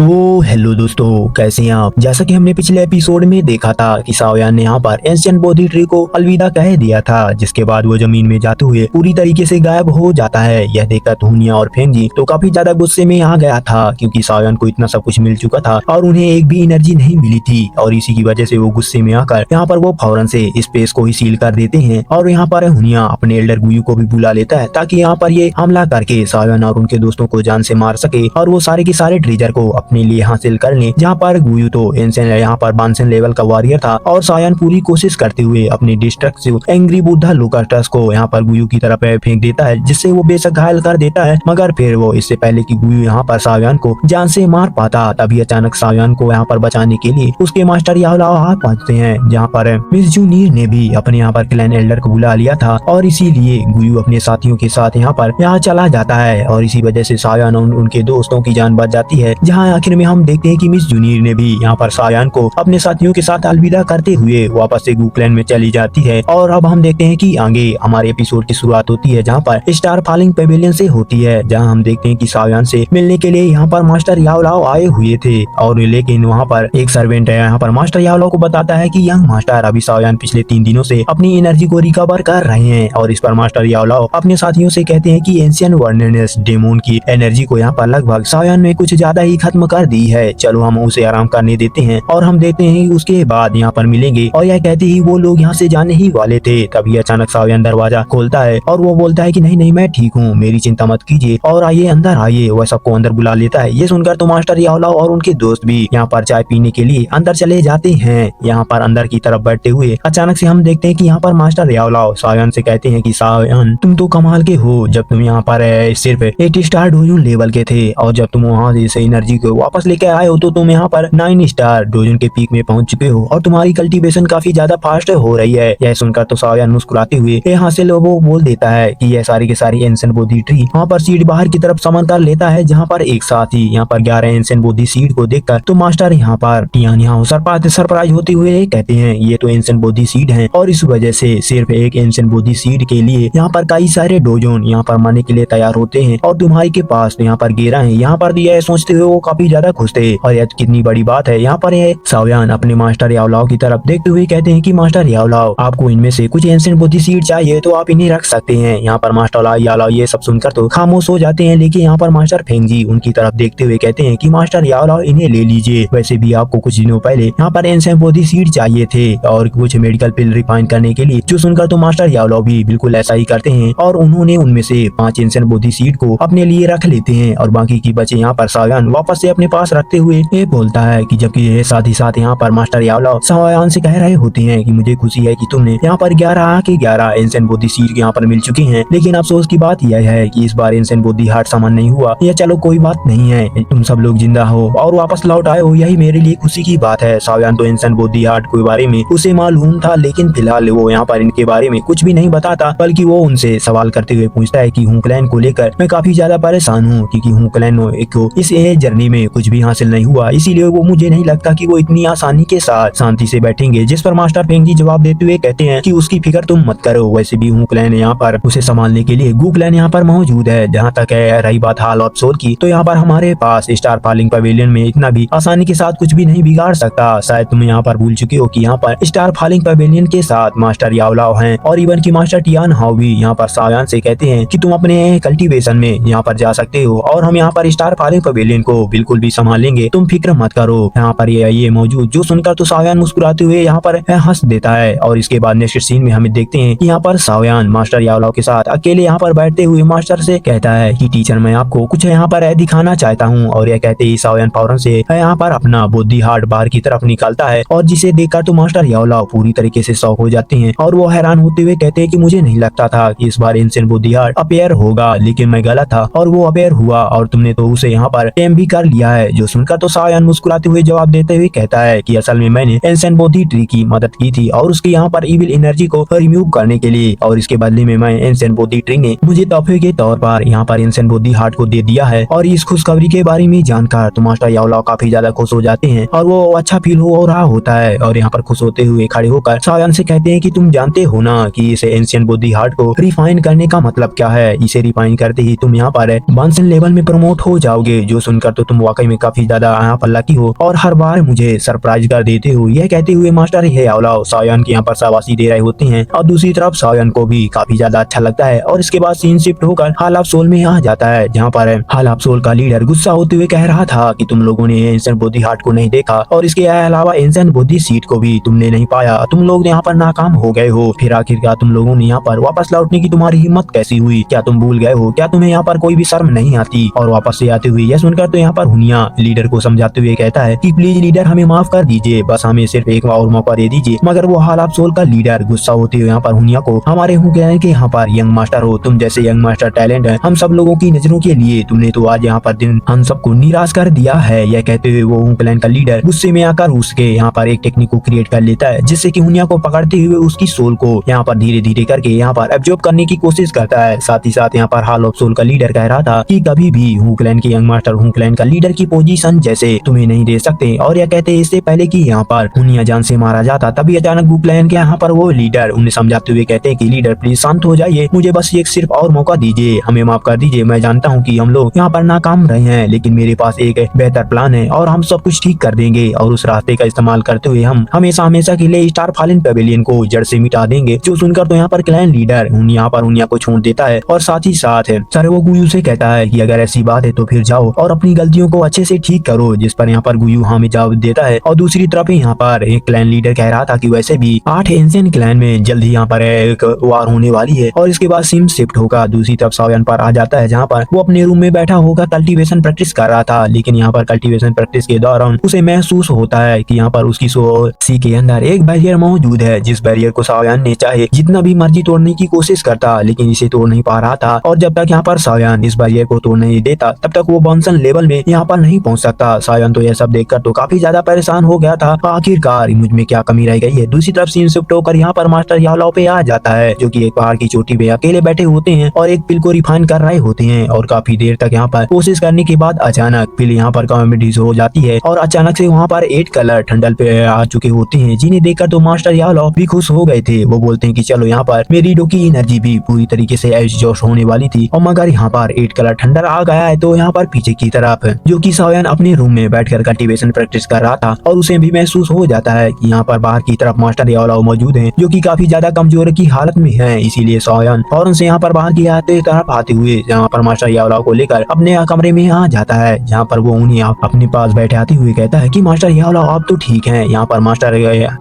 तो हेलो दोस्तों, कैसे हैं आप। जैसा कि हमने पिछले एपिसोड में देखा था कि सावयान ने यहाँ पर एंशिएंट बोधी ट्री को अलविदा कह दिया था, जिसके बाद वो जमीन में जाते हुए पूरी तरीके से गायब हो जाता है। यह देखकर हुनिया और फेंगजी तो काफी ज्यादा गुस्से में आ गया था, क्योंकि सावयान को इतना सब कुछ मिल चुका था और उन्हें एक भी एनर्जी नहीं मिली थी। और इसी की वजह से वो गुस्से में आकर यहाँ पर वो फौरन से स्पेस को ही सील कर देते हैं। और यहाँ पर हुनिया अपने एल्डर गुयू को भी बुला लेता है, ताकि यहाँ पर ये हमला करके सावयान और उनके दोस्तों को जान से मार सके और वो सारे के सारे ट्रेजर को अपने लिए हासिल कर ले। जहाँ पर गुयू तो एंशिएंट यहाँ पर बांसन लेवल का वॉरियर था और सावयान पूरी कोशिश करते हुए अपनी डिस्ट्रक्टिव एंग्री बुद्धा लोकास्टस को यहाँ पर गुयू की तरफ फेंक देता है, जिससे वो बेशक घायल कर देता है। मगर फिर वो इससे पहले कि गुयू यहाँ पर सावयान को जान से मार पाता, तभी अचानक सावयान को यहाँ पर बचाने के लिए उसके मास्टर याओलाओ हाथ पहुँचते हैं। जहाँ पर मिस जूनियर ने भी अपने यहाँ पर क्लैन एल्डर को बुला लिया था और इसीलिए गुयू अपने साथियों के साथ यहाँ चला जाता है और इसी वजह से सावयान और उनके दोस्तों की जान बच जाती है। जहाँ आखिर में हम देखते हैं कि मिस जूनियर ने भी यहाँ पर सावयान को अपने साथियों के साथ अलविदा करते हुए वापस से गू क्लैन में चली जाती है। और अब हम देखते हैं कि आगे हमारे एपिसोड की शुरुआत होती है, जहाँ पर स्टार फॉलिंग पेविलियन से होती है, जहाँ हम देखते हैं कि सावयान से मिलने के लिए यहाँ पर मास्टर याओलाओ आए हुए थे। और लेकिन वहाँ पर एक सर्वेंट है यहाँ पर मास्टर याओलाओ को बताता है कि यंग मास्टर अभी सावयान पिछले 3 दिनों से अपनी एनर्जी को रिकवर कर रहे हैं। और इस पर मास्टर याओलाओ अपने साथियों से कहते हैं कि एंशिएंट वर्नेस डेमोन की एनर्जी को यहाँ पर लगभग सावयान ने कुछ ज्यादा ही खत्म कर दी है, चलो हम उसे आराम करने देते हैं। और हम देखते हैं उसके बाद यहाँ पर मिलेंगे और यह कहते ही वो लोग यहाँ से जाने ही वाले थे, तभी अचानक सावयान दरवाजा खोलता है और वो बोलता है कि नहीं नहीं मैं ठीक हूँ, मेरी चिंता मत कीजिए और आइए अंदर आइए। वह सबको अंदर बुला लेता है। ये सुनकर तो मास्टर याओलाओ और उनके दोस्त भी यहाँ पर चाय पीने के लिए अंदर चले जाते हैं। यहाँ पर अंदर की तरफ बैठते हुए अचानक से हम देखते हैं कि यहाँ पर मास्टर याओलाओ सावयान से कहते हैं कि सावयान तुम तो कमाल के हो, जब तुम यहाँ पर सिर्फ 8 स्टार डोजन लेवल के थे और जब तुम वहाँ से एनर्जी को वापस लेके आए हो तो तुम यहाँ पर 9 स्टार डोजन के पीक में पहुंच चुके हो और तुम्हारी कल्टीवेशन काफी ज्यादा फास्ट हो रही है। यह सुनकर तो सावयान मुस्कुराते हुए यहाँ से वो बोल देता है कि यह सारी की सारी एंशिएंट बोधी ट्री वहाँ पर सीड बाहर की तरफ समन कर लेता है, जहाँ पर एक साथ ही यहाँ पर 11 एंशिएंट बोधी सीड को देखकर तो मास्टर यहाँ पर यहाँ सरप्राइज होते हुए कहते हैं ये तो एंशिएंट बोधी सीड है और इस वजह से सिर्फ एक एंशिएंट बोधी सीड के लिए यहाँ पर कई सारे डोजन यहाँ पर मरने के लिए तैयार होते हैं और तुम्हारी के पास यहाँ पर 11 है। यहाँ पर यह सोचते हुए वो काफी ज्यादा खुश थे और यह कितनी बड़ी बात है। यहाँ पर यह सावयान अपने मास्टर याओलाओ की तरफ देखते हुए कहते हैं कि मास्टर याओलाओ आपको इनमें से कुछ एंशिएंट बोधी सीड चाहिए तो आप इन्हें रख सकते हैं। यहाँ पर मास्टर याओलाओ ये सब सुनकर तो खामोश हो जाते हैं, लेकिन यहाँ पर मास्टर फेंगजी उनकी तरफ देखते हुए कहते हैं कि मास्टर याओलाओ इन्हें ले लीजिए, वैसे भी आपको कुछ दिनों पहले यहाँ पर एंशिएंट बोधी सीड चाहिए थे और कुछ मेडिकल पिल रिफाइन करने के लिए। जो सुनकर तो मास्टर याओलाओ भी बिल्कुल ऐसा ही करते हैं और उन्होंने उनमें से 5 एंशिएंट बोधी सीड को अपने लिए रख लेते हैं और बाकी की बचे यहाँ पर सावयान वापस से अपने पास रखते हुए ये बोलता है कि जबकि ये साथ ही साथ यहाँ पर मास्टर याओलाओ सावयान से कह रहे होते हैं कि मुझे खुशी है कि तुमने यहाँ पर 11 के 11 एंशिएंट बोधी सीड यहाँ पर मिल चुके हैं, लेकिन अफसोस की बात यह है कि इस बार एंशिएंट बोधी हार्ट सामान नहीं हुआ। यह चलो कोई बात नहीं है, तुम सब लोग जिंदा हो और वापस लौट आए हो, यही मेरे लिए खुशी की बात है। सावयान तो एंशिएंट बोधी हार्ट के बारे में उसे मालूम था, लेकिन फिलहाल वो यहाँ पर इनके बारे में कुछ भी नहीं बताता, बल्कि वो उनसे सवाल करते हुए पूछता है कि हूँ क्लैन को लेकर मैं काफी ज्यादा परेशान हूँ, क्योंकि हूँ क्लैन को इस जर्नी में कुछ भी हासिल नहीं हुआ, इसीलिए वो मुझे नहीं लगता कि वो इतनी आसानी के साथ शांति से बैठेंगे। जिस पर मास्टर फेंगजी जवाब देते हुए कहते हैं कि उसकी फिक्र तुम मत करो, वैसे भी हूँ क्लैन यहाँ पर उसे संभालने के लिए गू क्लैन यहाँ पर मौजूद है। जहाँ तक रही बात हाल ऑफ सोल की, तो यहाँ पर हमारे पास स्टार फॉलिंग पवेलियन में इतना भी आसानी के साथ कुछ भी नहीं बिगाड़ सकता। शायद तुम यहाँ पर भूल चुके हो कि यहाँ पर स्टार फॉलिंग पवेलियन के साथ मास्टर याओलाओ हैं और इवन की मास्टर टियान हाओ भी यहाँ पर सावयान से कहते हैं कि तुम अपने कल्टीवेशन में यहाँ पर जा सकते हो और हम यहाँ पर स्टार फॉलिंग पवेलियन को बिल्कुल भी संभालेंगे, तुम फिक्र मत करो। यहाँ पर ये मौजूद। जो सुनकर तो सावयान मुस्कुराते हुए यहाँ पर हंस देता है और इसके बाद नेक्स्ट सीन में हमें देखते हैं कि यहाँ पर सावयान मास्टर याओलाओ के साथ अकेले यहाँ पर बैठते हुए मास्टर से कहता है कि टीचर मैं आपको कुछ यहाँ पर दिखाना चाहता हूँ। और यह कहते ही सावयान फौरन से यहाँ पर अपना बोधी हार्ट बाहर की तरफ निकालता है और जिसे देखकर तो मास्टर याओलाओ पूरी तरीके से शॉक हो जाते हैं और वो हैरान होते हुए कहते हैं कि मुझे नहीं लगता था कि इस बार एंशिएंट बोधी हार्ट अपेयर होगा, लेकिन मैं गलत था और वो अपेयर हुआ और तुमने तो उसे यहाँ पर टेम भी कर लिया है। जो सुनकर तो सावयान मुस्कुराते हुए जवाब देते हुए कहता है कि असल में मैंने एंशिएंट बोधी ट्री की मदद की थी और उसकी यहाँ पर इविल एनर्जी को रिमूव करने के लिए, और इसके बदले में मैं एंशिएंट बोधी ट्री ने मुझे तोहफे के तौर पर यहाँ पर एंशिएंट बोधी हार्ट को दे दिया है। और इस खुशखबरी के बारे में जानकर तो मास्टर याओलाओ काफी ज्यादा खुश हो जाते हैं और वो अच्छा फील हो रहा होता है और यहाँ पर खुश होते हुए खड़े होकर सावयान से कहते हैं कि तुम जानते हो ना कि इसे एंशिएंट बोधी हार्ट को रिफाइन करने का मतलब क्या है। इसे रिफाइन करते ही तुम यहाँ पर बांसन लेवल में प्रमोट हो जाओगे। जो सुनकर तो तुम वाकई में काफी ज्यादा यहाँ पर लकी हो और हर बार मुझे सरप्राइज कर देते हो। यह कहते हुए मास्टर ये यावलाओ सायान के यहाँ पर शाबाशी दे रहे होते हैं और दूसरी तरफ सायान को भी काफी ज्यादा अच्छा लगता है। और इसके बाद सीन शिफ्ट होकर हाल ऑफ सोल में आ जाता है, जहाँ पर हाल ऑफ सोल का लीडर गुस्सा होते हुए कह रहा था कि तुम लोगों ने एंशिएंट बुद्धि हार्ट को नहीं देखा और इसके अलावा एंशिएंट बुद्धि सीट को भी तुमने नहीं पाया। तुम लोग यहाँ पर नाकाम हो गए हो। फिर आखिरकार तुम लोगों ने यहाँ पर वापस लौटने की तुम्हारी हिम्मत कैसी हुई? क्या तुम भूल गए हो? क्या तुम्हें यहाँ पर कोई भी शर्म नहीं आती? और वापस से आते हुए यह सुनकर तो यहाँ पर हुनिया लीडर को समझाते हुए कहता है कि प्लीज लीडर हमें माफ कर दीजिए, बस हमें सिर्फ एक और मौका दे दीजिए। मगर वो हाल ऑफ सोल का लीडर गुस्सा होते हुए यहाँ पर हुनिया को हमारे हूँ कहने के यहाँ पर यंग मास्टर हो, तुम जैसे यंग मास्टर टैलेंट है हम सब लोगों की नजरों के लिए, तुमने तो आज यहाँ पर दिन हम सबको निराश कर दिया है। यह कहते हुए वो क्लैन का लीडर गुस्से में आकर उसके यहाँ पर एक टेक्निक को क्रिएट कर लेता है, जिससे कि हुनिया को पकड़ते हुए उसकी सोल को यहाँ पर धीरे धीरे करके यहाँ पर एब्जॉर्ब करने की कोशिश करता है। साथ ही साथ यहाँ पर हाल ऑफ सोल का लीडर कह रहा था कि कभी भी हू क्लैन के यंग मास्टर हू क्लैन का लीडर की पोजीशन जैसे तुम्हें नहीं दे सकते। और यह कहते इससे पहले कि यहाँ पर हुनिया जान से मारा जाता, तभी अचानक हू क्लैन के यहाँ पर वो लीडर उन्हें समझाते हुए कहते हैं कि लीडर प्लीज शांत हो जाइए, मुझे बस एक सिर्फ और मौका दीजिए, हमें माफ कर दीजिए। मैं जानता हूँ कि हम लोग यहाँ पर नाकाम रहे हैं, लेकिन मेरे पास एक बेहतर प्लान है और हम सब कुछ ठीक कर देंगे और उस रास्ते का इस्तेमाल करते हुए हम हमेशा हमेशा के लिए स्टार फॉलन पेविलियन को जड़ से मिटा देंगे। जो सुनकर तो यहाँ पर क्लैन लीडर यहाँ पर हुनिया को छोड़ देता है और साथ ही साथ सर वो गुयू से कहता है कि अगर ऐसी बात है तो फिर जाओ और अपनी गलतियों को अच्छे से ठीक करो, जिस पर यहाँ पर गुयू हाँ में जवाब देता है। और दूसरी तरफ यहाँ पर एक क्लैन लीडर कह रहा था कि वैसे भी 8 एंशिएंट क्लैन में जल्द ही यहाँ पर एक वार होने वाली है। और इसके बाद सीन शिफ्ट होगा दूसरी तरफ सायान पर आ जाता है, जहाँ पर वो अपने रूम में बैठा होकर कल्टीवेशन प्रैक्टिस कर रहा था। लेकिन यहाँ पर कल्टीवेशन प्रैक्टिस के दौरान उसे महसूस होता है कि यहाँ पर उसकी सी के अंदर एक बैरियर मौजूद है, जिस बैरियर को सायान ने चाहे जितना भी मर्जी तोड़ने की कोशिश करता, लेकिन इसे तोड़ नहीं पा रहा था। और जब तक यहाँ पर सायान इस बैरियर को तोड़ नहीं देता, तब तक वो बॉन्सन लेवल में यहाँ पर नहीं पहुंच सकता। सायान तो यह सब देखकर तो काफी ज्यादा परेशान हो गया था, आखिरकार मुझ में क्या कमी रह गई है। दूसरी तरफ सीन शिफ्ट होकर यहाँ पर मास्टर यावलाओ पे आ जाता है, जो कि एक पहाड़ की चोटी पे अकेले बैठे होते हैं और एक पिल को रिफाइन कर रहे होते हैं। और काफी देर तक यहाँ पर कोशिश करने के बाद अचानक पिल यहाँ पर कॉमेडी हो जाती है और अचानक से वहाँ पर 8 कलर ठंडल पे आ चुके होते हैं, जिन्हें देखकर तो मास्टर यावलाओ भी खुश हो गए थे। वो बोलते हैं कि चलो यहाँ पर मेरी डो की एनर्जी भी पूरी तरीके से एग्जॉस्ट होने वाली थी और मगर यहाँ पर 8 कलर ठंडल आ गया है। तो यहाँ पर पीछे की तरफ जो कि सायान अपने रूम में बैठकर कल्टीवेशन प्रैक्टिस कर रहा था और उसे भी महसूस हो जाता है कि यहाँ पर बाहर की तरफ मास्टर यावलाओ मौजूद हैं, जो कि काफी ज्यादा कमजोर की हालत में है। इसीलिए सायान फौरन से यहाँ पर बाहर की तरफ आते हुए यहाँ पर मास्टर यावलाओ को लेकर अपने कमरे में आ जाता है, जहाँ पर वो उन्हें अपने पास बैठे आते हुए कहता है कि मास्टर यावलाओ आप तो ठीक हैं। यहाँ पर मास्टर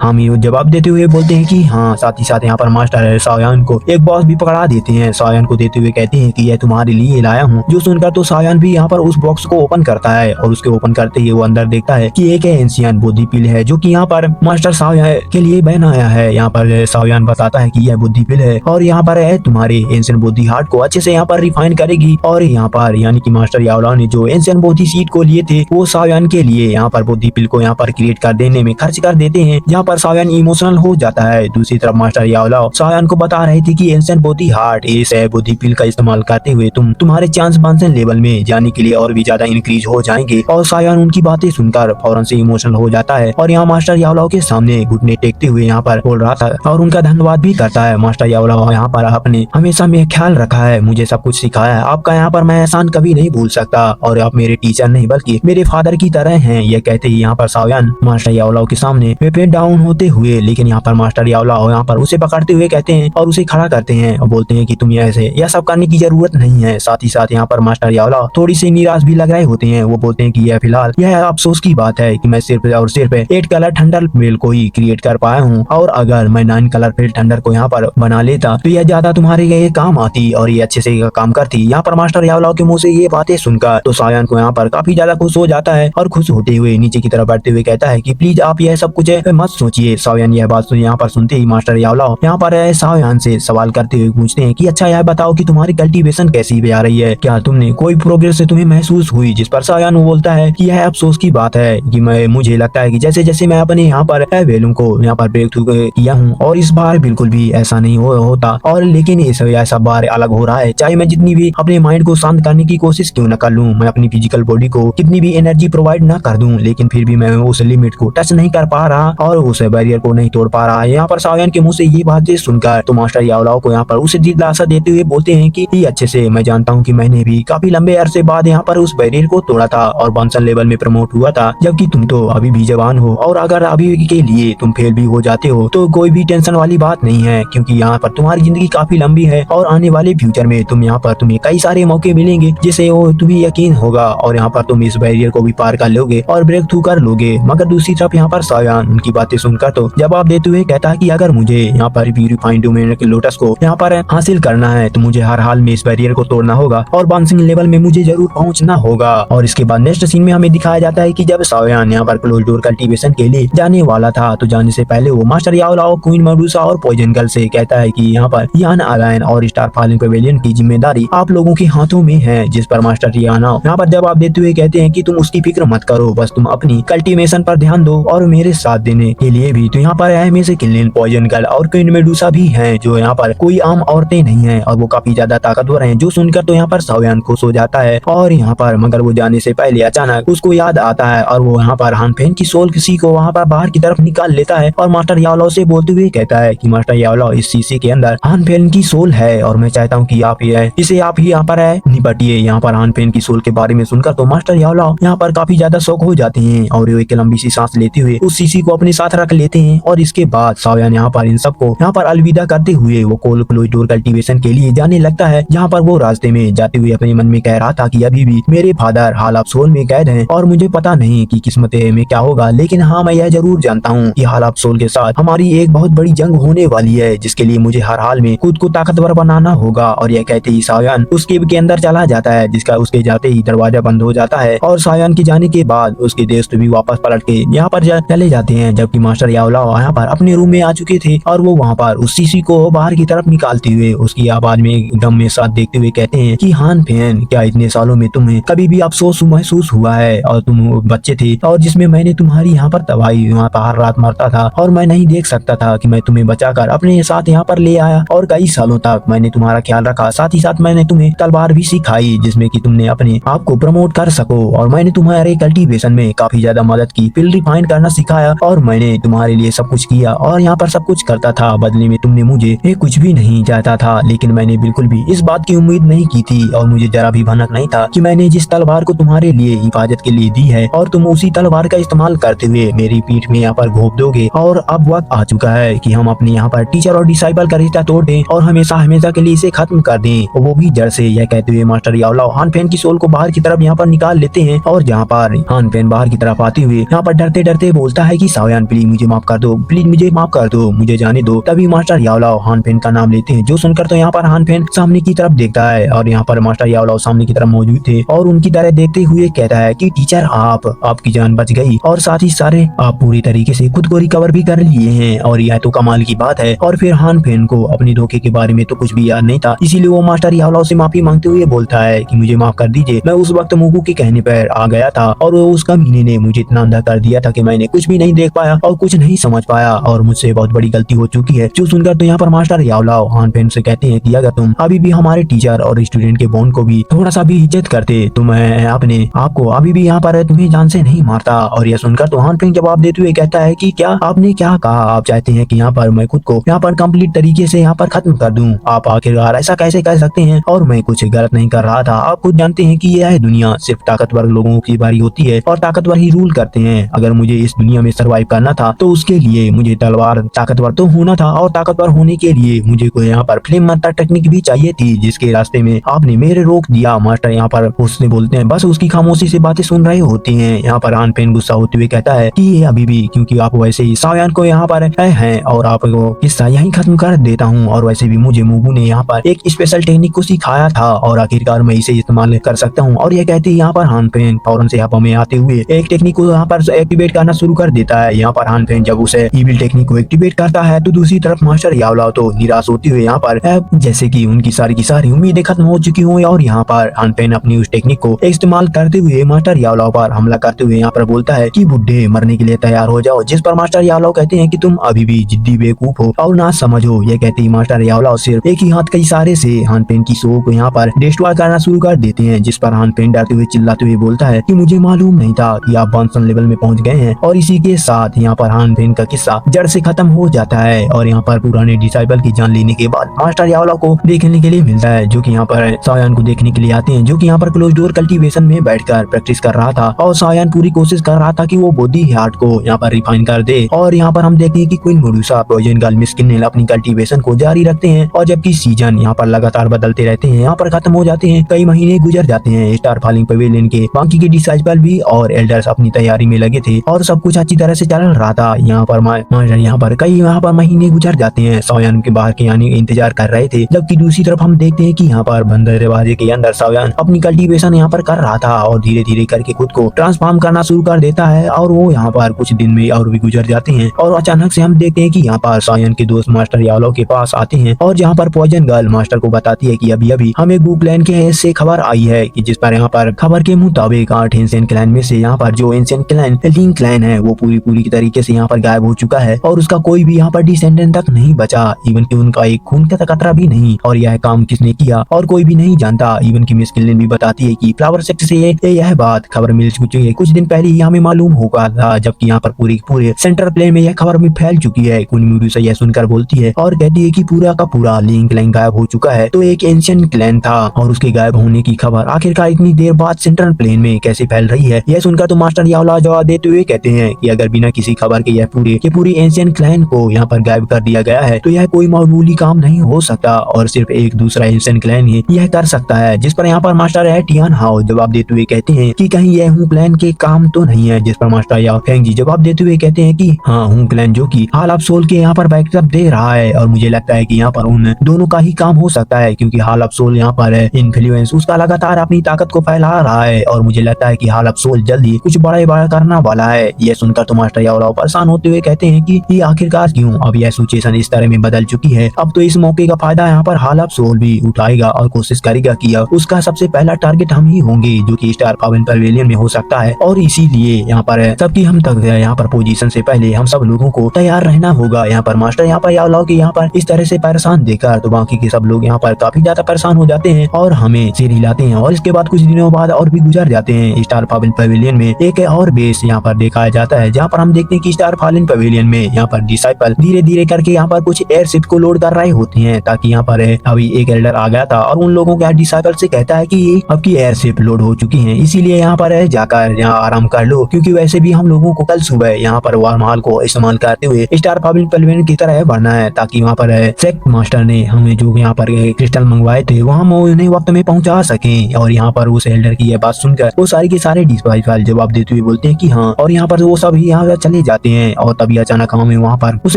हामी जवाब देते हुए बोलते हैं कि हाँ। साथ ही साथ यहाँ पर मास्टर सायान को एक बॉक्स भी पकड़ा देते हैं, सायान को देते हुए कहते हैं कि यह तुम्हारे लिए लाया हूँ। जो सुनकर तो सायान भी यहाँ पर उस बॉक्स को ओपन करता है और उसके ओपन करते ही वो अंदर देखता है कि एक एंशिएंट बुद्धि पिल है, जो कि यहाँ पर मास्टर सायान के लिए बनाया है। यहाँ पर सायान बताता है कि यह बुद्धि पिल है और यहाँ पर है तुम्हारे एंशिएंट बुद्धि हार्ट को अच्छे से यहाँ पर रिफाइन करेगी। और यहाँ पर यानी कि मास्टर यावलाओ ने जो एंशिएंट बुद्धि सीड को लिए थे, वो सायान के लिए यहाँ पर बुद्धि पिल को यहाँ पर क्रिएट कर देने में खर्च कर देते हैं, जहाँ पर सायान इमोशनल हो जाता है। दूसरी तरफ मास्टर यावलाओ सायान को बता रहे थे कि एंशिएंट बुद्धि हार्ट इस बुद्धि पिल का इस्तेमाल करते हुए तुम्हारे चांस बॉन्सन लेवल में जाने के लिए और भी ज्यादा इंक्रीज हो जाएंगे। और सायान उनकी बातें सुनकर फौरन से इमोशनल हो जाता है और यहाँ मास्टर यावलाओ के सामने घुटने टेकते हुए यहाँ पर बोल रहा था और उनका धन्यवाद भी करता है। मास्टर यावलाओ यहाँ पर आपने हमेशा मेरा ख्याल रखा है, मुझे सब कुछ सिखाया है, आपका यहाँ पर मैं एहसान कभी नहीं भूल सकता और आप मेरे टीचर नहीं बल्कि मेरे फादर की तरह हैं। यह कहते ही यहाँ पर सायान मास्टर यावलाओ के सामने पे डाउन होते हुए, लेकिन यहाँ पर मास्टर यावलाओ यहाँ पर उसे पकड़ते हुए कहते हैं और उसे खड़ा करते हैं और बोलते हैं कि तुम ऐसे यह सब करने की जरूरत नहीं है। साथ ही साथ यहाँ पर मास्टर यावलाओ थोड़ी सी निराश भी लग रहे होते हैं। वो बोलते हैं कि यह फिलहाल यह अफसोस की बात है कि मैं सिर्फ और सिर्फ 8 कलर ठंडल पेल को ही क्रिएट कर पाया हूँ और अगर मैं 9 कलर पेल ठंडल को यहाँ पर बना लेता तो यह ज्यादा तुम्हारे लिए काम आती और ये अच्छे से काम करती। यहाँ पर मास्टर यावलाओ के मुंह से ये बातें सुनकर तो सायान को यहाँ पर काफी ज्यादा खुश हो जाता है और खुश होते हुए नीचे की तरफ बैठते हुए कहता है कि प्लीज आप यह सब कुछ मत सोचिए। सायान यह बात यहाँ पर सुनते ही मास्टर यावलाओ यहाँ पर सायान से सवाल करते हुए पूछते हैं कि अच्छा यह बताओ कि तुम्हारी कल्टीवेशन कैसी जा रही है, क्या तुमने कोई प्रोग्रेस से तुम्हें महसूस हुई? जिस पर सायान बोलता है कि यह अफसोस की बात है कि मुझे लगता है कि जैसे जैसे मैं अपने यहाँ पर वैल्यू को यहाँ पर ब्रेक थ्रू किया हूँ और इस बार बिल्कुल भी ऐसा नहीं होता और लेकिन इस ऐसा बार अलग हो रहा है। चाहे मैं जितनी भी अपने माइंड को शांत करने की कोशिश क्यों न कर लूँ, मैं अपनी फिजिकल बॉडी को कितनी भी एनर्जी प्रोवाइड न कर दूं, लेकिन फिर भी मैं उस लिमिट को टच नहीं कर पा रहा और उस बैरियर को नहीं तोड़ पा रहा है। यहाँ पर सायान के मुंह से ये बातें सुनकर तो मास्टर यावलाओ को यहाँ पर उसे दिलासा देते हुए बोलते हैं कि अच्छे से मैं जानता हूँ कि मैंने भी काफी लंबे अरसे बाद यहाँ पर उस बैरियर को तोड़ा पड़ा था और बांसन लेवल में प्रमोट हुआ था, जबकि तुम तो अभी भी जवान हो और अगर अभी के लिए तुम फेल भी हो जाते हो तो कोई भी टेंशन वाली बात नहीं है, क्योंकि यहाँ पर तुम्हारी जिंदगी काफी लंबी है और आने वाले फ्यूचर में तुम्हें कई सारे मौके मिलेंगे जिसे वो तुम्हें यकीन होगा और यहाँ पर तुम इस बैरियर को भी पार कर लोगे और ब्रेक थ्रू कर लोगे। मगर दूसरी तरफ यहाँ पर सायान उनकी बातें सुनकर तो जवाब देते हुए कहता है कि अगर मुझे यहाँ पर प्यूरिफाइड डोमेन के लोटस को यहाँ पर हासिल करना है तो मुझे हर हाल में इस बैरियर को तोड़ना होगा और बांसिंग लेवल में मुझे जरूर पहुंचना होगा। और इसके बाद नेक्स्ट सीन में हमें दिखाया जाता है कि जब सायान यहाँ पर क्लोज डोर कल्टीवेशन के लिए जाने वाला था तो जाने से पहले वो मास्टर याओलाओ, क्वीन मेडुसा और पॉइजन गर्ल से कहता है कि यहाँ पर यान अलायन और स्टार फॉलिंग पेविलियन की जिम्मेदारी आप लोगों के हाथों में है, जिस पर मास्टर याना यहाँ पर जवाब देते हुए कहते हैं कि तुम उसकी फिक्र मत करो, बस तुम अपनी कल्टीवेशन पर ध्यान दो और मेरे साथ देने के लिए भी तो यहाँ पर एहमे किलिन, पॉइजन गर्ल और क्वीन मेडुसा भी हैं, जो यहाँ पर कोई आम औरतें नहीं है और वो काफी ज्यादा ताकतवर हैं। जो सुनकर तो यहाँ पर सायान खुश हो जाता है और यहाँ पर मगर वो जाने से पहले अचानक उसको याद आता है और वो यहाँ पर हानफेन की सोल किसी को वहाँ पर बाहर की तरफ निकाल लेता है और मास्टर याओलाओ से बोलते हुए कहता है कि मास्टर याओलाओ, इस शीशे के अंदर हानफेन की सोल है और मैं चाहता हूँ कि आप इसे आप ही यहाँ पर निपटिए। यहाँ पर हानफेन की सोल के बारे में सुनकर तो मास्टर याओलाओ यहाँ पर काफी ज्यादा शौक हो जाते हैं और वो एक लंबी सी सांस लेते हुए उस शीशी को अपने साथ रख लेते हैं और इसके बाद सायान यहाँ पर इन सबको यहाँ पर अलविदा करते हुए वो क्लोज डोर कल्टीवेशन के लिए जाने लगता है, जहाँ पर वो रास्ते में जाते हुए अपने मन में कह रहा था कि अभी भी मेरे फादर हाल ऑफ सोल में कैद हैं और मुझे पता नहीं कि किस्मत में क्या होगा, लेकिन हाँ मैं यह जरूर जानता हूँ कि हाल ऑफ सोल के साथ हमारी एक बहुत बड़ी जंग होने वाली है, जिसके लिए मुझे हर हाल में खुद को ताकतवर बनाना होगा। और यह कहते ही सायान उस केव के अंदर चला जाता है, जिसका उसके जाते ही दरवाजा बंद हो जाता है और सायान के जाने के बाद उसके दोस्त भी वापस पलट के यहाँ पर चले जाते हैं, जबकि मास्टर याओलाओ यहाँ पर अपने रूम में आ चुके थे और वो वहाँ पर उस शीशी को बाहर की तरफ निकालते हुए उसकी आवाज में गम में साथ देखते हुए कहते हैं कि हानफेन, क्या इतने सालों में तुम्हें कभी भी अफसोस महसूस हुआ है? और तुम बच्चे थे और जिसमें मैंने तुम्हारी यहाँ पर तबाही वहाँ पर हर रात मरता था और मैं नहीं देख सकता था कि मैं तुम्हें बचाकर अपने साथ यहाँ पर ले आया और कई सालों तक मैंने तुम्हारा ख्याल रखा, साथ ही साथ मैंने तुम्हें तलवार भी सिखाई जिसमें कि तुमने अपने आप को प्रमोट कर सको और मैंने तुम्हारे कल्टीवेशन में काफी ज्यादा मदद की, फिर रिफाइन करना सिखाया और मैंने तुम्हारे लिए सब कुछ किया और यहाँ पर सब कुछ करता था। बदले में तुमने मुझे कुछ भी नहीं चाहता था, लेकिन मैंने बिल्कुल भी इस बात की उम्मीद नहीं की थी और मुझे जरा भी भनक नहीं था कि मैंने जिस तलवार को तुम्हारे लिए हिफाजत के लिए दी है और तुम उसी तलवार का इस्तेमाल करते हुए मेरी पीठ में यहाँ पर घोंप दोगे। और अब वक्त आ चुका है कि हम अपने यहाँ पर टीचर और डिसाइपल का रिश्ता तोड़ दें और हमेशा हमेशा के लिए इसे खत्म कर दें, और वो भी जड़ से। यह कहते हुए मास्टर याओलाओ हानफेन की सोल को बाहर की तरफ यहाँ पर निकाल लेते हैं और जहाँ पर हानफेन बाहर की तरफ आते हुए यहाँ पर डरते डरते बोलता है कि सायान प्लीज मुझे माफ कर दो, प्लीज मुझे माफ कर दो, मुझे जाने दो। तभी मास्टर याओलाओ हानफेन का नाम लेते हैं, जो सुनकर तो यहाँ पर हानफेन सामने की तरफ देखता है और यहाँ पर मास्टर याओलाओ सामने की तरफ मौजूद थे और उनकी तरह देखते हुए कहता है कि टीचर आपकी जान बच गई और साथ ही सारे आप पूरी तरीके से खुद को रिकवर भी कर लिए हैं और यह तो कमाल की बात है। और फिर हानफेन को अपने धोखे के बारे में तो कुछ भी याद नहीं था, इसीलिए वो मास्टर याओलाओ से माफी मांगते हुए बोलता है कि मुझे माफ कर दीजिए, मैं उस वक्त मुगु के कहने पर आ गया था और उस कमीने ने मुझे इतना अंधा कर दिया था कि मैंने कुछ भी नहीं देख पाया और कुछ नहीं समझ पाया और मुझसे बहुत बड़ी गलती हो चुकी है। जो सुनकर तो यहाँ पर मास्टर याओलाओ हानफेन से कहते हैं कि अगर तुम अभी भी हमारे टीचर और स्टूडेंट के बॉन्ड को भी थोड़ा सा भी इज्जत करते तो मैं अपने आपको अभी भी यहाँ पर तुम्हें जान से नहीं मारता। और यह सुनकर तो हानफेन जवाब देते हुए कहता है कि क्या आपने क्या कहा? आप चाहते हैं कि यहाँ पर मैं खुद को यहाँ पर कंप्लीट तरीके से यहाँ पर खत्म कर दूं? आप आखिरकार ऐसा कैसे कह सकते हैं? और मैं कुछ गलत नहीं कर रहा था, आप खुद जानते हैं कि यह दुनिया सिर्फ ताकतवर लोगों की बारी होती है और ताकतवर ही रूल करते हैं। अगर मुझे इस दुनिया में सरवाइव करना था तो उसके लिए मुझे तलवार ताकतवर तो होना था और ताकतवर होने के लिए मुझे कोई यहाँ पर फ्लेम मंत्र टेक्निक भी चाहिए थी, जिसके रास्ते में आपने मेरे रोक दिया। मास्टर यहाँ पर उसने बोलते हैं बस उसकी खामोशी से बातें सुन रहे होते हैं। यहाँ पर हानफेन गुस्सा होते हुए कहता है कि ये अभी भी, क्योंकि आप वैसे ही सायान को यहाँ पर हैं और आपको किस्सा यहीं खत्म कर देता हूँ और वैसे भी मुझे मुगु ने यहाँ पर एक स्पेशल टेक्निक को सिखाया था और आखिरकार मैं इसे इस्तेमाल कर सकता हूँ। और यह कहते ही यहाँ पर हानफेन फौरन से हवा में आते हुए एक टेक्निक को यहाँ पर एक्टिवेट करना शुरू कर देता है। यहाँ पर हानफेन जब उसे इविल टेक्निक को एक्टिवेट करता है तो दूसरी तरफ मास्टर याओलाओ तो निराश होते हुए यहाँ पर जैसे कि उनकी सारी की सारी उम्मीदें खत्म हो चुकी हुई और यहाँ पर हानफेन अपनी उस टेक्निक को इस्तेमाल करते हुए मास्टर याओलाओ पर हमला करते हुए यहाँ पर बोलता है कि बुड्ढे मरने के लिए तैयार हो जाओ, जिस पर मास्टर याओलाओ कहते हैं कि तुम अभी भी जिद्दी बेवकूफ हो और ना समझो। यह कहते ही मास्टर याओलाओ सिर्फ एक ही हाथ के इशारे से हानफेन की सो को यहाँ पर डिस्ट्रॉय करना शुरू कर देते हैं, जिस पर हानफेन डरते हुए चिल्लाते हुए बोलता है कि मुझे मालूम नहीं था कि आप बांसन लेवल में पहुंच गए हैं। और इसी के साथ यहाँ पर हानफेन का किस्सा जड़ से खत्म हो जाता है और यहाँ पर पुराने डिसाइपल की जान लेने के बाद मास्टर याओलाओ को देखने के लिए मिलता है, जो कि यहाँ पर सायान को देखने के लिए आते हैं, जो कि यहाँ पर क्लोज डोर कल्टीवेशन मेडिटेशन में बैठकर प्रैक्टिस कर रहा था और सायान पूरी कोशिश कर रहा था कि वो बॉडी हार्ट को यहाँ पर रिफाइन कर दे। और यहाँ पर हम देखते हैं कि queen Medusa poison girl miss किन्नेल अपनी कल्टीवेशन को जारी रखते हैं और जबकि सीजन यहाँ पर लगातार बदलते रहते हैं, यहाँ पर खत्म हो जाते हैं, कई महीने गुजर जाते हैं। स्टार फॉलिंग पवेलियन के बाकी के डिसाइपल भी और एल्डर्स अपनी तैयारी में लगे थे और सब कुछ अच्छी तरह से चल रहा था। यहाँ पर कई महीने गुजर जाते हैं, सायान के बाहर के आने का इंतजार कर रहे थे। जबकि दूसरी तरफ हम देखते हैं कि यहाँ पर बंद दरवाजे के अंदर सायान अपनी कल्टीवेशन यहाँ पर कर रहा था और धीरे धीरे करके खुद को ट्रांसफॉर्म करना शुरू कर देता है और वो यहाँ पर कुछ दिन में और भी गुजर जाते हैं। और अचानक से हम देखते हैं कि यहाँ पर सायान के दोस्त मास्टर यालो के पास आते हैं और जहाँ पर पॉइजन गर्ल मास्टर को बताती है कि अभी अभी हमें गू क्लैन के से खबर आई है कि जिस पर यहाँ पर खबर के मुताबिक 8 एंशिएंट क्लैन में से यहाँ पर जो एंशिएंट क्लैन लिंक क्लैन है वो पूरी तरीके से यहाँ पर गायब हो चुका है और उसका कोई भी यहाँ पर डिसेंडेंट तक नहीं बचा, इवन कि उनका एक खून का कतरा भी नहीं। और यह काम किसने किया और कोई भी नहीं जानता। इवन की मिस किल्लिन भी बताती है कि फ्लावर सेक्ट से यह बात खबर मिल चुकी है, कुछ दिन पहले ही हमें मालूम होगा था, जबकि यहाँ पर पूरे सेंट्रल प्लेन में यह खबर में फैल चुकी है। क्वीन मेडुसा यह सुनकर बोलती है और कहती है कि पूरा का पूरा लिंक क्लैन गायब हो चुका है, तो एक एंशिएंट क्लैन था और उसके गायब होने की खबर आखिरकार इतनी देर बाद सेंट्रल प्लेन में कैसे फैल रही है। यह सुनकर तो मास्टर यावला जवाब देते हुए कहते हैं कि अगर बिना किसी खबर के यह पूरे एंशिएंट क्लैन को यहाँ पर गायब कर दिया गया है तो यह कोई मामूली काम नहीं हो सकता और सिर्फ एक दूसरा एंशिएंट क्लैन ही यह कर सकता है। जिस पर यहाँ पर मास्टर है टियान हाओ जवाब देते हुए कहते हैं कि कहीं यह हूँ क्लैन के काम तो नहीं है। जिस पर मास्टर याओ फेंग जी जवाब देते हुए कहते हैं कि हाँ हूँ क्लैन जो कि हाल ऑफ सोल के यहाँ पर बैकअप दे रहा है और मुझे लगता है कि यहाँ पर उन दोनों का ही काम हो सकता है, क्योंकि हाल ऑफ सोल यहाँ पर इन्फ्लुएंस उसका लगातार अपनी ताकत को फैला रहा है और मुझे लगता है कि हाल ऑफ सोल जल्दी कुछ बड़ा करना वाला है। यह सुनकर तो मास्टर याओ परेशान होते हुए कहते हैं कि ये आखिरकार क्यों, अब यह सिचुएशन इस तरह में बदल चुकी है, अब तो इस मौके का फायदा यहाँ पर हाल ऑफ सोल भी उठाएगा और कोशिश करेगा कि उसका सबसे पहला टारगेट हम ही होंगे, जो कि स्टार पवेलियन में हो सकता है। और इसीलिए यहाँ पर सबकी हम तक यहाँ पर पोजीशन से पहले हम सब लोगों को तैयार रहना होगा। यहाँ पर मास्टर यहाँ पर याओ के यहाँ पर इस तरह से परेशान देखकर तो बाकी के सब लोग यहाँ पर काफी ज्यादा परेशान हो जाते हैं और हमें सिर हिलाते हैं। और इसके बाद कुछ दिनों बाद और भी गुजर जाते हैं। स्टार पवेलियन में एक और बेस यहाँ पर दिखाया जाता है, जहाँ पर हम देखते हैं कि स्टार पवेलियन में यहाँ पर डिसाइपल धीरे धीरे करके यहाँ पर कुछ एयरशिप को लोड कर रहे होते हैं, ताकि यहाँ पर अभी एक एल्डर आ गया था और उन लोगों के डिसाइपल से कहता है कि अब की एयरशिप लोड हो चुकी है, इसीलिए यहाँ पर जाकर यहाँ आराम कर लो, क्योंकि वैसे भी हम लोगों को कल सुबह यहाँ पर वार महल को इस्तेमाल करते हुए स्टार पवेलियन की तरह बढ़ना है, ताकि वहाँ पर सेक्ट मास्टर ने हमें जो यहाँ पर क्रिस्टल मंगवाए थे वो हम उन्हें वक्त में पहुंचा सके। और यहाँ पर उस एल्डर की यह बात सुनकर वो सारे के सारे डिसाइपल जवाब देते हुए बोलते हैं कि हाँ, और यहाँ पर वो सब यहाँ चले जाते हैं। और तभी अचानक हमें वहाँ पर उस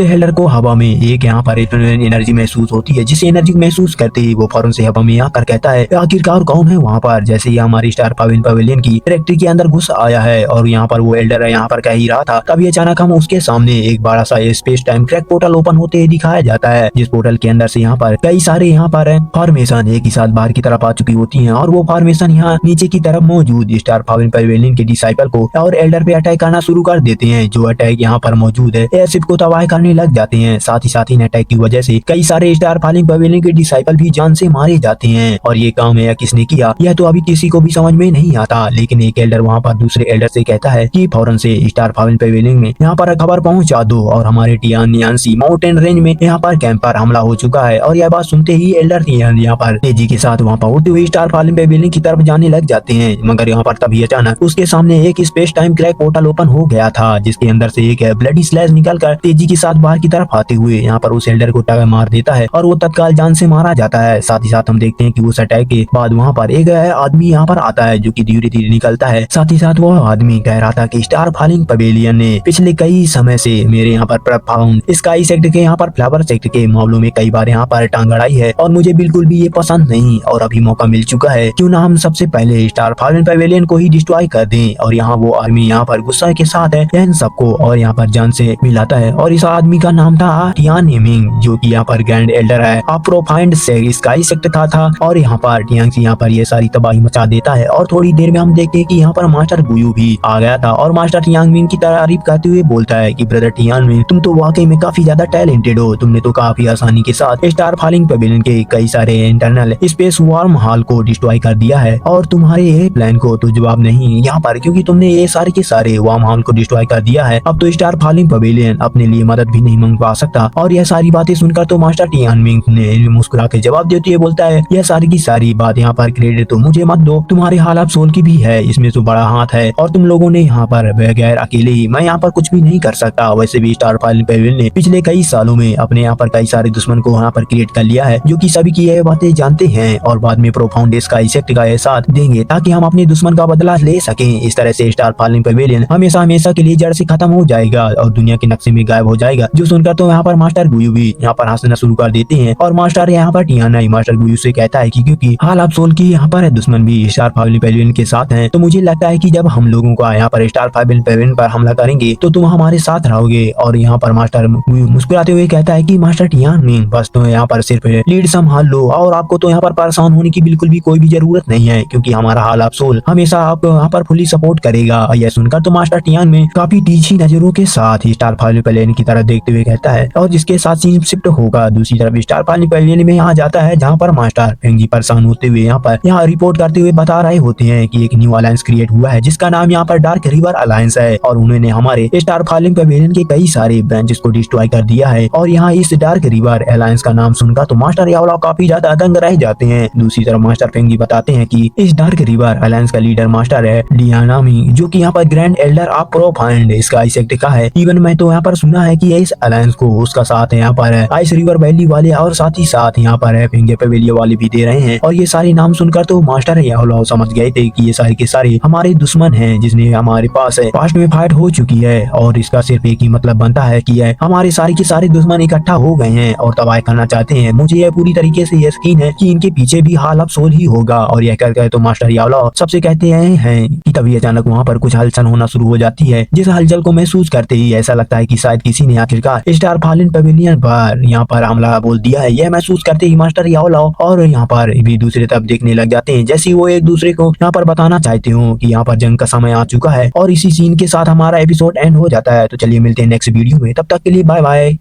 एल्डर को हवा में एक यहाँ पर एनर्जी महसूस होती है, जिस एनर्जी महसूस करते ही वो फौरन से हवा में आकर कहता है आखिरकार कौन है वहाँ पर। जैसे ही हमारी स्टार पवेलियन की फैक्ट्री के अंदर घुस आया है और यहाँ पर वो एल्डर यहाँ पर कह ही रहा था, तभी अचानक हम उसके सामने एक बड़ा सा space time crack portal open होते दिखाया जाता है, जिस पोर्टल के अंदर से यहाँ पर कई सारे यहाँ पर फॉर्मेशन एक ही साथ बाहर की तरफ आ चुकी होती हैं और वो फॉर्मेशन यहाँ नीचे की तरफ मौजूद स्टार पवेलियन के डिसाइपल को और एल्डर पे अटैक करना शुरू कर देते हैं। जो अटैक यहाँ पर मौजूद है एयरशिप को तबाह करने लग जाते हैं। साथ ही इन अटैक की वजह से कई सारे स्टार पवेलियन के डिसाइपल भी जान से मारे जाते हैं। और ये काम है किसने किया यह तो अभी किसी को भी समझ में नहीं आता, लेकिन एक एल्डर वहाँ पर दूसरे एल्डर से कहता है कि फौरन से स्टार पवेलियन में यहाँ पर खबर पहुँचा दो और हमारे टियानसी माउंटेन रेंज में यहाँ पर कैंप पर हमला हो चुका है। और यह बात सुनते ही एल्डर यहाँ पर तेजी के साथ वहाँ पर उड़ते हुए स्टार पवेलियन की तरफ जाने लग जाते हैं। मगर यहाँ पर तभी अचानक उसके सामने एक space time crack portal open हो गया था, जिसके अंदर से एक ब्लडी स्लैश निकलकर तेजी के साथ बाहर की तरफ आते हुए यहाँ पर उस एल्डर को टक्कर मार देता है और वो तत्काल जान से मारा जाता है। साथ ही साथ हम देखते हैं कि उस अटैक के बाद वहाँ पर एक आदमी यहाँ पर आता है, जो कि धीरे धीरे निकलता है। साथ ही साथ वो आदमी कह रहा था कि स्टार पवेलियन ने पिछले कई समय से मेरे यहाँ पर प्रफाउंड स्काई सेक्ट के यहाँ पर फ्लावर सेक्ट के मामलों में कई बार यहाँ पर टांग अड़ाई है और मुझे बिल्कुल भी ये पसंद नहीं, और अभी मौका मिल चुका है, क्यों ना हम सबसे पहले स्टार पवेलियन को ही डिस्ट्रॉय कर दें। और यहाँ वो आदमी यहाँ पर गुस्सा के साथ है इन सबको और यहाँ पर जान से मिलाता है। और इस आदमी का नाम था टियान हेमिंग, जो कि यहाँ पर ग्रैंड एल्डर है प्रोफाइंड स्काई सेक्ट था। और यहाँ पर टियांग यहाँ पर ये सारी तबाही मचा देता है। और थोड़ी देर में हम देखते हैं कि यहाँ पर मास्टर गुयू भी आ गया था और मास्टर टियांग की तारीफ करते हुए बोलता है कि ब्रदर टियांग तुम तो वाकई में काफी ज्यादा टैलेंटेड हो, तुमने तो काफी आसानी के साथ स्टार पवेलियन के कई सारे इंटरनल स्पेस वार्म हॉल को डिस्ट्रॉय कर दिया है। और तुम्हारे ये प्लान को तो जवाब नहीं यहाँ पर, क्योंकि तुमने ये सारे के सारे वार्म हॉल को डिस्ट्रॉय कर दिया है। अब तो स्टार पवेलियन अपने लिए मदद भी नहीं मंगवा सकता। और यह सारी बातें सुनकर तो मास्टर टियांग ने मुस्कुरा के जवाब देते हुए बोलता है यह सारी की सारी बात यहाँ पर क्रेडिट तो मुझे मत दो, तुम्हारे हाल आप सोल की भी है, इसमें तो बड़ा हाथ है और तुम लोगों ने यहाँ पर बगैर अकेले ही मैं यहाँ पर कुछ भी नहीं कर सकता। वैसे भी स्टार पेविलियन ने पिछले कई सालों में अपने यहाँ पर कई सारे दुश्मन को यहाँ पर क्रिएट कर लिया है, जो कि सभी की ये बातें जानते हैं और बाद में प्रोफाउंड इसका इफेक्ट का एहसास देंगे ताकि हम अपने दुश्मन का बदला ले सकें। इस तरह से स्टार फॉलिंग पेविलियन हमेशा हमेशा के लिए जड़ से खत्म हो जाएगा और दुनिया के नक्शे में गायब हो जाएगा। जो सुनकर तो यहाँ पर मास्टर गुयू भी यहाँ पर हंसना शुरू कर देते हैं और मास्टर यहाँ पर टियाना ही मास्टर गुयू से कहता है कि क्योंकि हाल आप सोल की यहाँ पर दुश्मन भी स्टार फॉलिंग पेविलियन के साथ हैं, तो मुझे लगता है कि जब हम लोगों का यहाँ पर स्टार फॉलिंग पेविलियन पर हमला करेंगे तो तुम हमारे साथ रहोगे। और यहाँ पर मास्टर गुयू मुस्कुराते हुए कहता है कि मास्टर टियान में बस तो यहाँ पर सिर्फ लीड संभाल लो और आपको तो यहाँ पर परेशान होने की बिल्कुल भी कोई भी जरूरत नहीं है, क्योंकि हमारा हाल आप सोल हमेशा आपको यहाँ पर फुली सपोर्ट करेगा। यह सुनकर तो मास्टर टियान में काफी तीखी नजरों के साथ ही स्टार फॉलिंग पेविलियन की तरफ देखते हुए कहता है और जिसके साथ सीन शिफ्ट होगा दूसरी तरफ स्टार फॉलिंग पेविलियन में आ जाता है, जहाँ पर मास्टर फेंगी परेशान होते हुए यहाँ रिपोर्ट करते हुए बता रहे होते हैं कि एक न्यू अलायंस क्रिएट हुआ है जिसका नाम यहाँ पर डार्क रिवर अलायंस है और उन्होंने हमारे स्टार फॉलिंग पेविलियन के कई सारे ब्रांचेस को डिस्ट्रॉय कर दिया है। और यहाँ इस डार्क रिवर अलायंस का नाम सुनकर तो मास्टर यावला काफी ज्यादा दंग रह जाते हैं। दूसरी तरफ मास्टर फेंगी बताते हैं कि इस डार्क रिवर अलायंस का लीडर मास्टर है लियानामी, जो कि यहाँ पर ग्रैंड एल्डर ऑफ प्रोफाइंड इसका इसेक्ट का है। इवन मैं तो यहाँ पर सुना है कि इस अलायंस को उसका साथ यहाँ पर आइस रिवर वैली वाले और साथ ही साथ यहाँ पर फेंगे पेविलियन वाले भी दे रहे हैं। और ये सारे नाम सुनकर तो मास्टर यावला समझ गए थे कि ये सारे के सारे हमारे दुश्मन हैं जिसने हमारे पास पास्ट में फाइट हो चुकी है और इसका सिर्फ एक ही मतलब बनता है कि हमारे सारे के सारे दुश्मन इकट्ठा हो गए हैं और तबाह करना चाहते हैं। मुझे यह पूरी तरीके से यकीन है कि इनके पीछे भी हाल अब सोल ही होगा। और यह कहकर तो मास्टर यावला सबसे कहते हैं कि तभी अचानक वहाँ पर कुछ हलचल होना शुरू हो जाती है, जिस हलचल को महसूस करते ही ऐसा लगता है कि शायद किसी ने आखिरकार स्टार फॉलिंग पेविलियन पर यहाँ पर हमला बोल दिया है। यह महसूस करते ही मास्टर यावला और यहाँ पर भी दूसरे तरफ देखने लग जाते हैं, जैसे वो एक दूसरे को यहाँ पर बताना चाहते हो कि यहाँ पर जंग का समय आ चुका है। और इसी सीन के साथ हमारा एपिसोड एंड हो जाता है। तो चलिए मिलते हैं नेक्स्ट वीडियो में, तब तक के लिए बाय बाय।